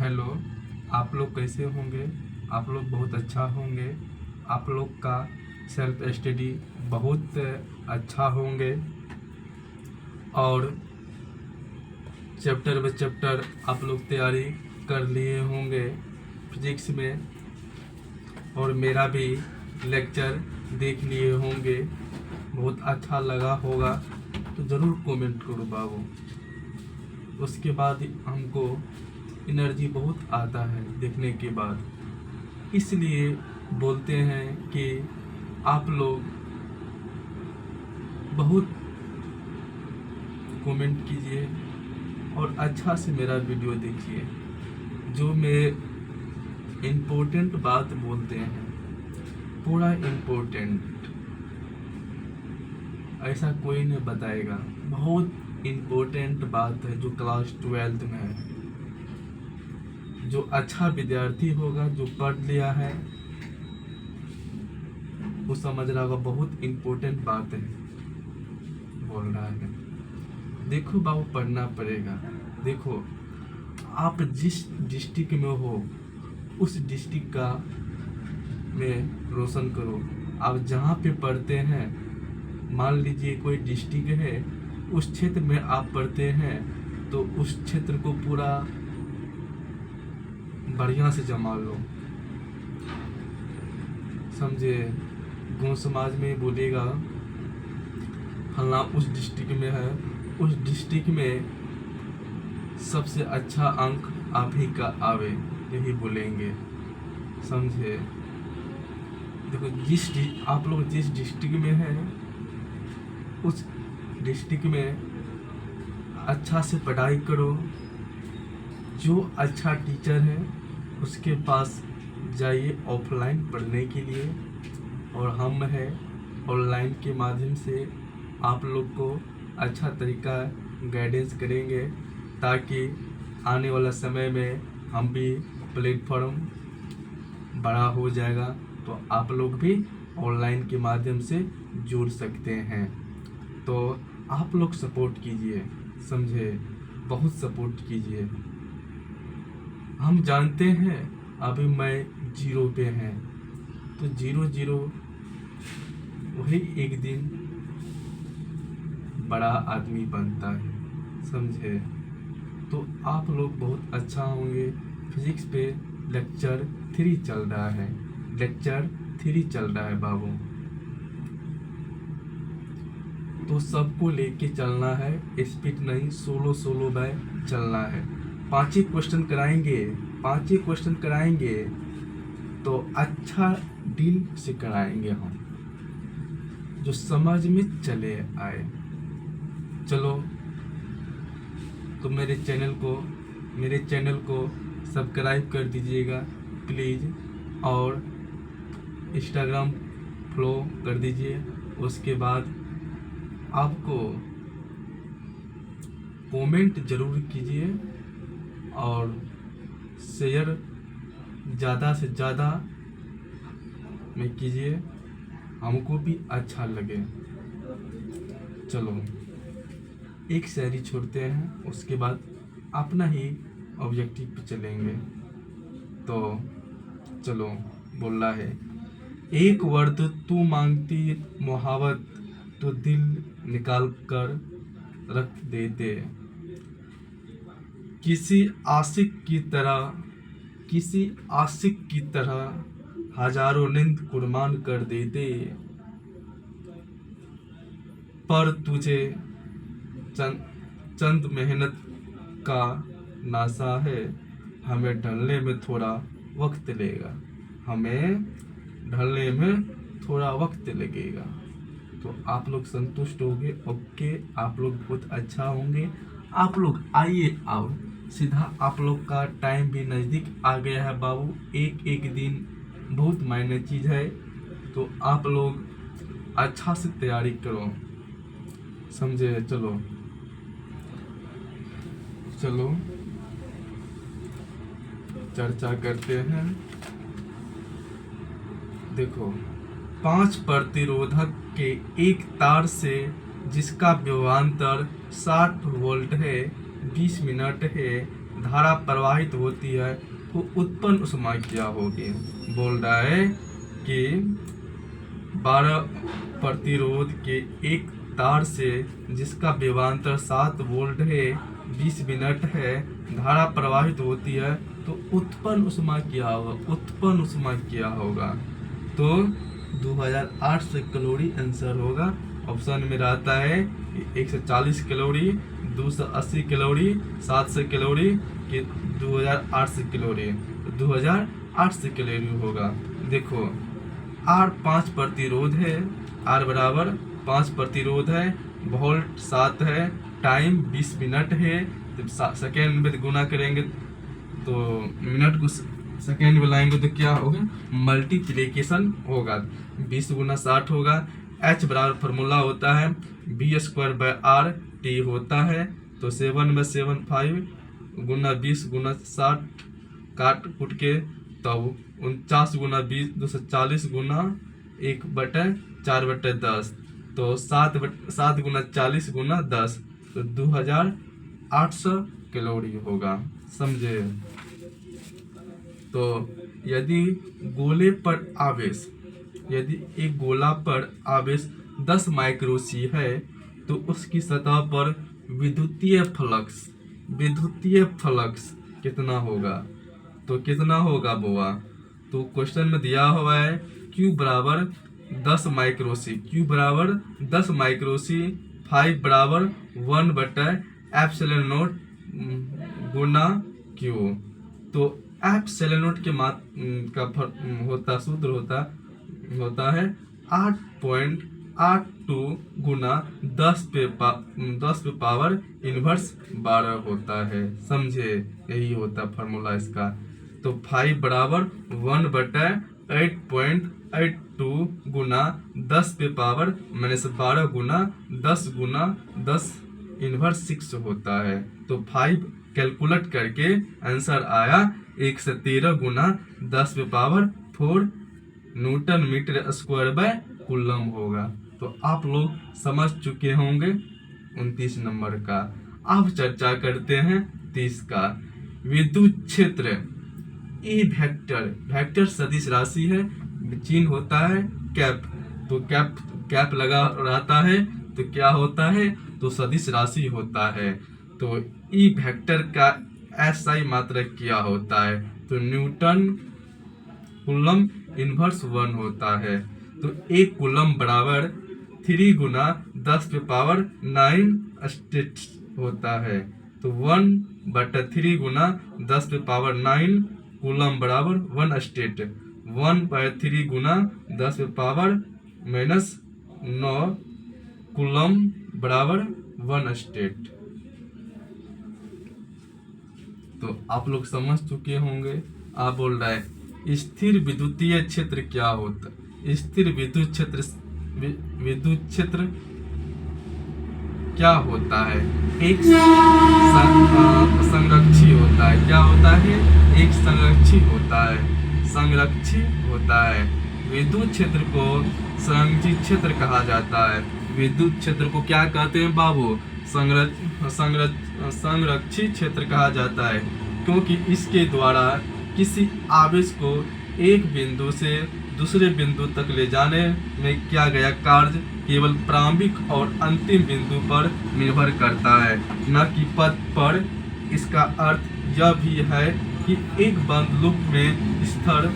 Hello, आप लोग कैसे होंगे? आप लोग बहुत अच्छा होंगे। आप लोग का सेल्फ स्टडी बहुत अच्छा होंगे और चैप्टर बाय चैप्टर आप लोग तैयारी कर लिए होंगे फिजिक्स में, और मेरा भी लेक्चर देख लिए होंगे। बहुत अच्छा लगा होगा तो ज़रूर कमेंट करो बाबू। उसके बाद हमको एनर्जी बहुत आता है देखने के बाद, इसलिए बोलते हैं कि आप लोग बहुत कमेंट कीजिए और अच्छा से मेरा वीडियो देखिए। जो मैं इम्पोर्टेंट बात बोलते हैं, पूरा इम्पोर्टेंट, ऐसा कोई नहीं बताएगा। बहुत इम्पोर्टेंट बात है जो क्लास 12 में है। जो अच्छा विद्यार्थी होगा, जो पढ़ लिया है, वो समझ रहा होगा बहुत इम्पोर्टेंट बात है बोल रहा है। देखो बाबू, पढ़ना पड़ेगा। देखो, आप जिस डिस्ट्रिक्ट में हो उस डिस्ट्रिक्ट का में रोशन करो। आप जहाँ पे पढ़ते हैं, मान लीजिए कोई डिस्ट्रिक्ट है, उस क्षेत्र में आप पढ़ते हैं तो उस क्षेत्र को पूरा बढ़िया से जमा लो। समझे? गाँव समाज में बोलेगा फलना उस डिस्ट्रिक्ट में है, उस डिस्ट्रिक्ट में सबसे अच्छा अंक आप ही का आवे, यही बोलेंगे। समझे? देखो, आप लोग जिस डिस्ट्रिक्ट में है उस डिस्ट्रिक्ट में अच्छा से पढ़ाई करो। जो अच्छा टीचर है उसके पास जाइए ऑफलाइन पढ़ने के लिए, और हम है ऑनलाइन के माध्यम से आप लोग को अच्छा तरीका गाइडेंस करेंगे, ताकि आने वाला समय में हम भी प्लेटफॉर्म बड़ा हो जाएगा तो आप लोग भी ऑनलाइन के माध्यम से जुड़ सकते हैं। तो आप लोग सपोर्ट कीजिए, समझे? बहुत सपोर्ट कीजिए। हम जानते हैं अभी मैं 0 पे हैं, तो 0 वही एक दिन बड़ा आदमी बनता है, समझे? तो आप लोग बहुत अच्छा होंगे। फिजिक्स पे लेक्चर 3 चल रहा है, लेक्चर 3 चल रहा है बाबू। तो सबको लेके चलना है, स्पीड नहीं, सोलो बाय चलना है। 5 ही क्वेश्चन कराएंगे, 5 ही क्वेश्चन कराएंगे तो अच्छा डील से कराएंगे हम, जो समझ में चले आए। चलो, तो मेरे चैनल को सब्सक्राइब कर दीजिएगा प्लीज़, और इंस्टाग्राम फॉलो कर दीजिए। उसके बाद आपको कमेंट ज़रूर कीजिए और शेयर ज़्यादा से ज़्यादा में कीजिए, हमको भी अच्छा लगे। चलो, एक शायरी छोड़ते हैं, उसके बाद अपना ही ऑब्जेक्टिव पे चलेंगे। तो चलो, बोल रहा है, एक वर्द तू मांगती मोहब्बत तो दिल निकाल कर रख देते। किसी आशिक की तरह हजारों नींद कुर्बान कर देते, पर तुझे चंद मेहनत का नासा है। हमें ढलने में थोड़ा वक्त लगेगा, हमें ढलने में थोड़ा वक्त लगेगा। तो आप लोग संतुष्ट होंगे? ओके, आप लोग बहुत अच्छा होंगे। आप लोग आइए, आओ सीधा। आप लोग का टाइम भी नज़दीक आ गया है बाबू। एक दिन बहुत मायने चीज़ है, तो आप लोग अच्छा से तैयारी करो, समझे? चलो चर्चा करते हैं। देखो, 5 प्रतिरोधक के एक तार से जिसका विभवांतर 60 वोल्ट है, 20 मिनट है, धारा प्रवाहित होती है तो उत्पन्न ऊष्मा क्या होगी। बोल रहा है कि 12 प्रतिरोध के एक तार से जिसका विभवांतर 7 वोल्ट है 20 मिनट है धारा प्रवाहित होती है तो उत्पन्न ऊष्मा क्या होगा। उत्पन्न ऊष्मा क्या होगा तो 2800 कैलोरी आंसर होगा। ऑप्शन में रहता है 140 कैलोरी, 280 कैलोरी, 700 कैलोरी कि 2800 कैलोरी। तो 2800 कैलोरी होगा। देखो R 5 प्रतिरोध है, R बराबर 5 प्रतिरोध है, वोल्ट 7 है, टाइम 20 मिनट है। तो सेकेंड में गुना करेंगे तो मिनट को सेकेंड में लाएंगे तो क्या होगा, मल्टीप्लिकेशन होगा। 20 गुना 60 होगा। H बराबर फार्मूला होता है V² टी होता है। तो 7 में 7 5 गुना 20 गुना 60 काट कुट के तब 49 गुना 20 240 गुना 1/4/10 तो 7 गुना 40 गुना 10 तो 2800 कैलोरी होगा। समझे। तो यदि गोले पर आवेश, यदि एक गोला पर आवेश 10 माइक्रो सी है तो उसकी सतह पर विद्युतीय फ्लक्स कितना होगा। तो कितना होगा बुआ। तो क्वेश्चन में दिया हुआ है Q बराबर 10 माइक्रो सी, Q बराबर 10 माइक्रो सी, 5 बराबर 1/ε0 गुना Q। तो ε0 के का सूत्र होता है 8.82 गुना 10 पे पावर इनवर्स 12 होता है। समझे, यही होता है फार्मूला इसका। तो 5 बराबर 1/8.82 गुना 10 पे पावर -12 गुना 10 इनवर्स 6 होता है। तो 5 कैलकुलेट करके आंसर आया 113 गुना 10 पे power 4 newton metre square by coulomb होगा। तो आप लोग समझ चुके होंगे 29 नंबर का। अब चर्चा करते हैं 30 का। विद्युत क्षेत्र ई वेक्टर सदिश राशि है, चिन्ह होता है कैप। तो कैप लगा रहता है तो क्या होता है, तो सदिश राशि होता है। तो ई वेक्टर का SI मात्रक क्या होता है, तो न्यूटन कूलम इनवर्स 1 होता है। तो 1 कूलम बराबर 3 गुना 10 पे पावर 9 स्टेट होता है। तो 1/3 गुना 10 पे पावर 9 कूलम बराबर 1 स्टेट। 1/3 गुना 10 पे पावर -9 कूलम बराबर 1 स्टेट। तो आप लोग समझ चुके होंगे। आप बोल रहा है स्थिर विद्युतीय क्षेत्र क्या होता है। स्थिर विद्युत क्षेत्र क्या होता है, एक संरक्षी होता है। क्या होता है, एक संरक्षी होता है। विद्युत क्षेत्र को संरक्षित क्षेत्र कहा जाता है। विद्युत क्षेत्र को क्या कहते हैं बाबू, संरक्षित क्षेत्र कहा जाता है, क्योंकि इसके द्वारा किसी आवेश को एक बिंदु से दूसरे बिंदु तक ले जाने में किया गया कार्य केवल प्रारंभिक और अंतिम बिंदु पर निर्भर करता है, न कि पथ पर। इसका अर्थ यह भी है कि एक बंद लूप में स्थिर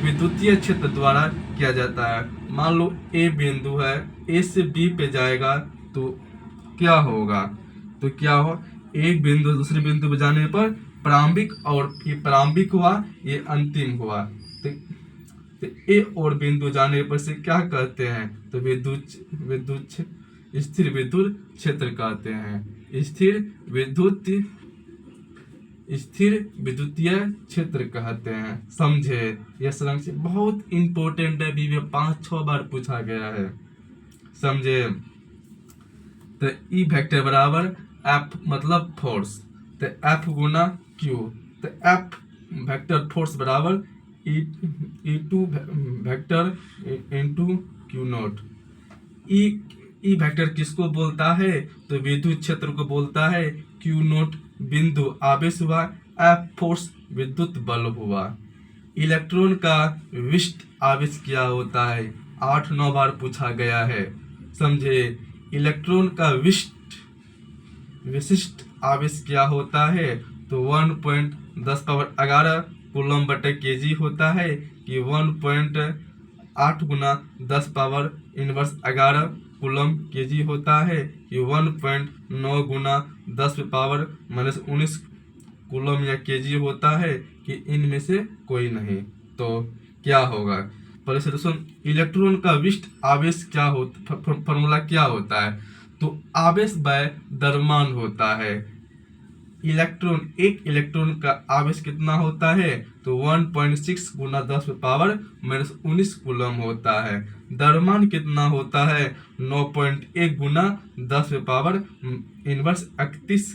विद्युतीय क्षेत्र द्वारा किया जाता है। मान लो ए बिंदु है, ए से बी पे जाएगा तो क्या होगा, तो क्या हो, एक बिंदु दूसरे बिंदु पे जाने पर प्रारंभिक, और ये प्रारंभिक हुआ ये अंतिम हुआ। तो ए और बिंदु जाने पर से क्या कहते हैं, तो स्थिर विद्युत क्षेत्र कहते हैं। स्थिर विद्युतीय क्षेत्र कहते हैं। समझे, यह संरक्षित बहुत इंपॉर्टेंट है, भी 5-6 बार पूछा गया है। समझे। तो ई वेक्टर बराबर F मतलब फोर्स, तो F गुना Q। तो F वेक्टर फोर्स बराबर E2 vector into Q0। E vector किसको बोलता है, तो विद्युत क्षेत्र को बोलता है। Q0 बिंदु आवेश हुआ, F फोर्स विद्युत बल हुआ। इलेक्ट्रॉन का विशिष्ट आवेश क्या होता है? 8-9 बार पूछा गया है, समझे। इलेक्ट्रॉन का विशिष्ट आवेश क्या होता है? तो 1.1011 कूलम बटे केजी होता है, कि 1.8 गुना 10 पावर इनवर्स 11 कूलम केजी होता है, कि 1.9 गुना 10 पावर -19 कूलम या केजी होता है, कि इनमें से कोई नहीं। तो क्या होगा? पहले से सुन, इलेक्ट्रॉन का विशिष्ट आवेश क्या होता, फॉर्मूला क्या होता है? तो आवेश बाय द्रव्यमान होता है। एक इलेक्ट्रॉन का आवेश कितना होता है? तो 1.6 गुना 10 पावर -19 कूलम होता है। द्रव्यमान कितना होता है? 9.1 गुना 10 पावर इनवर्स 31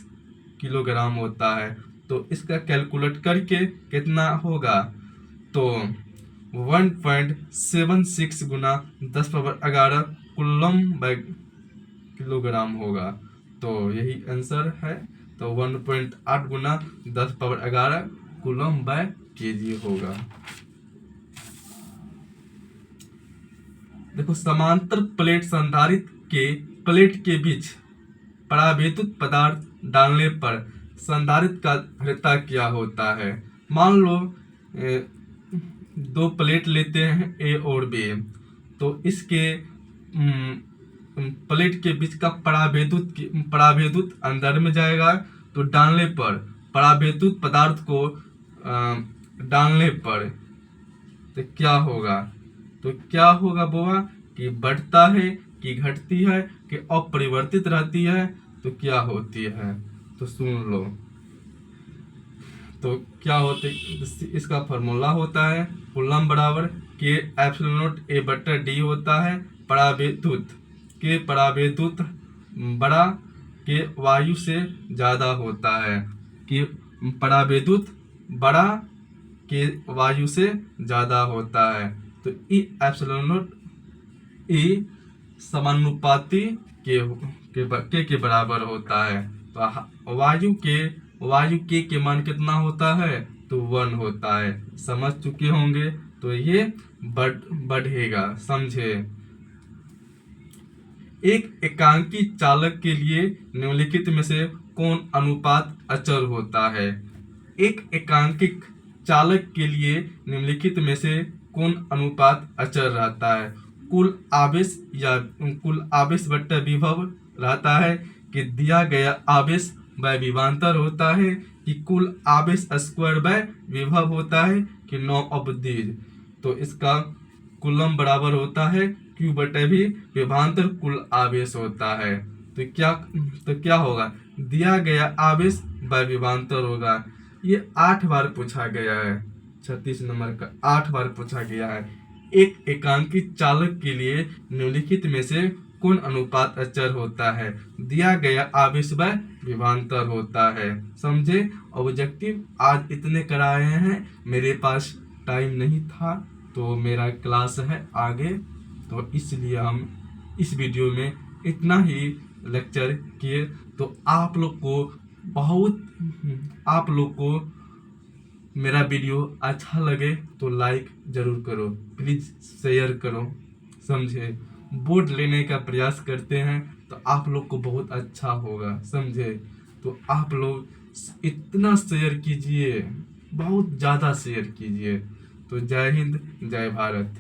किलोग्राम होता है। तो इसका कैलकुलेट करके कितना होगा? तो 1.76 गुना 10 पावर 11 कूलम बाय किलोग्राम होगा। तो यही आंसर है। तो 1.8 गुना 10 पावर 11 कूलम बाय केजी होगा। देखो, समांतर प्लेट प्लेट के बीच परावैद्युत पदार्थ डालने पर संधारित्र का धारिता क्या होता है? मान लो 2 प्लेट लेते हैं, ए और बी। तो इसके प्लेट के बीच का परावैद्युत अंदर में जाएगा। तो डालने पर परावैद्युत पदार्थ को डालने पर तो क्या होगा? तो क्या होगा बुआ? कि बढ़ता है, कि घटती है, कि अपरिवर्तित रहती है? तो क्या होती है? तो सुन लो। तो क्या होते, इसका फॉर्मूला होता है कूलम बराबर के एप्सिलॉन नॉट ए बटा डी होता है। परावैद्युत बड़ा के वायु से ज़्यादा होता है, कि परावैद्युत बड़ा के वायु से ज़्यादा होता है। तो ई एप्सिलॉन नॉट ई समानुपाती के बराबर होता है। तो वायु के मान कितना होता है? तो 1 होता है। समझ चुके होंगे। तो ये बढ़ेगा, समझे। एक एकांकी चालक के लिए निम्नलिखित में से कौन अनुपात अचर होता है? एक एकांकिक चालक के लिए निम्नलिखित में से कौन अनुपात अचर रहता है? कुल आवेश बट्टा विभव रहता है, कि दिया गया आवेश बाय विभवांतर होता है, कि कुल आवेश स्क्वायर बाय विभव होता है, कि 9 अवधि। तो इसका कूलम बराबर होता है Q बटे भी विभवांतर कुल आवेश होता है। तो क्या होगा? दिया गया आवेश बाय विभवांतर होगा। ये 8 बार पूछा गया है, 36 नंबर का 8 बार पूछा गया है। एक एकांकी चालक के लिए निम्नलिखित में से कौन अनुपात अचर होता है? दिया गया आवेश बाय विभवांतर होता है, समझे। ऑब्जेक्टिव आज इतने कराए हैं, मेरे पास टाइम नहीं था, तो मेरा क्लास है आगे, तो इसलिए हम इस वीडियो में इतना ही लेक्चर किए। तो आप लोग को मेरा वीडियो अच्छा लगे तो लाइक जरूर करो, प्लीज़ शेयर करो, समझे। बोर्ड लेने का प्रयास करते हैं तो आप लोग को बहुत अच्छा होगा, समझे। तो आप लोग इतना शेयर कीजिए, बहुत ज़्यादा शेयर कीजिए। तो जय हिंद, जय भारत।